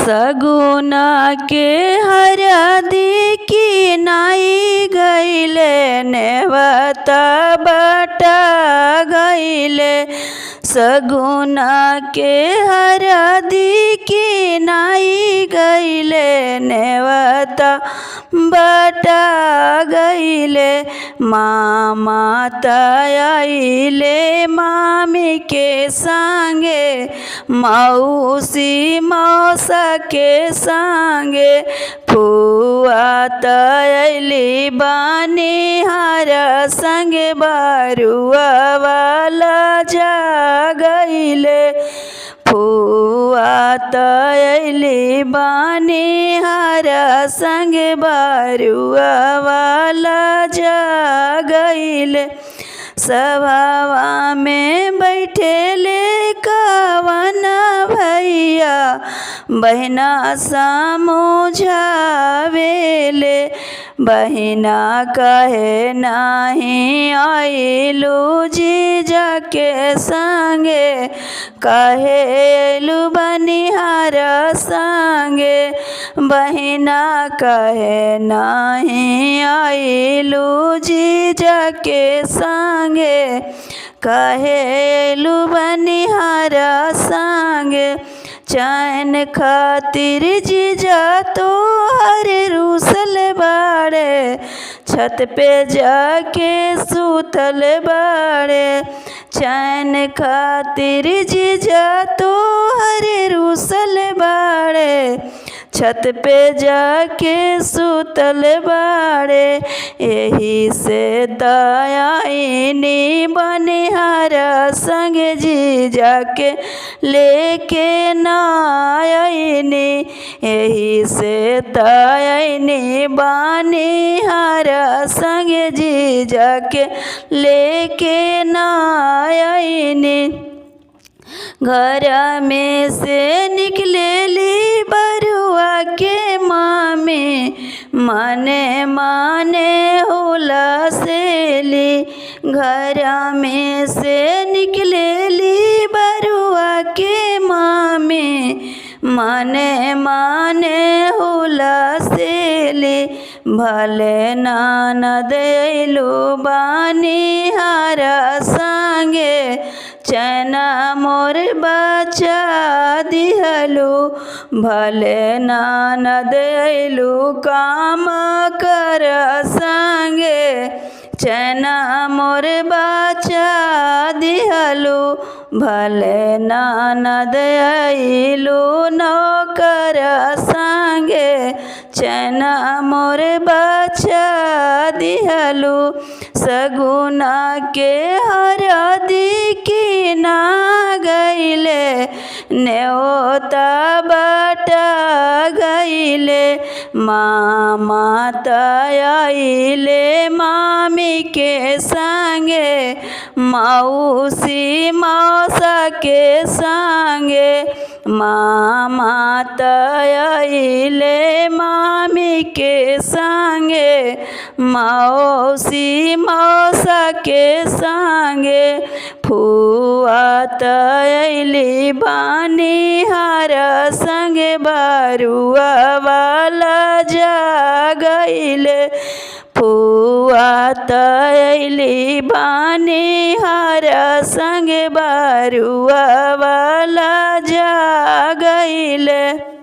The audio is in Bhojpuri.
सगुना के हरदी की नाई गईले नेवता बटा गईले। सगुना के हरदी की नाई गईले नेवता बटा गईले। मामा तयाइले मामी के संगे मौसी मौसा के संगे। फुआ तयली बानी हर संगे बरुआ वाला जा गईले। फुआ तयली बानी हर संगे बरुआ वाला जा गईले। सभावा में बैठेले कवन भैया बहिना समझावेले। बहिना कहे नाही आइलू जीजा के संगे कहे अइलू बनिहार संगे। बहिना कहे नाही आइलू जीजा के संगे कहे अइलू बनिहार संगे। चैन खातिर जीजा तो हर रूसल बाड़े छत पे जाके सूतल बाड़े। चैन खातिर जीजा तो हर रूसल बाड़े छत पे जाके सूतल बाड़े। यही से दयाइनी बनिहार संग जीजा के लेके ना आइनी। यही से दयाइनी बनिहार संग जीजा के लेके ना आइनी। घर में से निकलेली बरुआ के मामी माने माने होला सेली। घर में से निकलेली बरुआ के मामी माने माने होला सेली। भले ननद अइलू बनिहार संगे चैना मोर बचा दिहलू। भले ननद अइलू काम कर संगे चैना मोर बचा दिहलू। भले ननद अइलू नौकर संगे चैना मोर बचा दिहलू। सगुना के हरदी की ना गईले नेवता बटा गईले। मामा तयाइले मामी के संगे मौसी मौसा के संगे। मामा तयाइले मामी के संगे मौसी मौसा के संगे। फुआ तयली बनिहार संगे बरुआ वाला जा गईले। फुआ तयली बनिहार संगे बरुआ वाला जा गईले।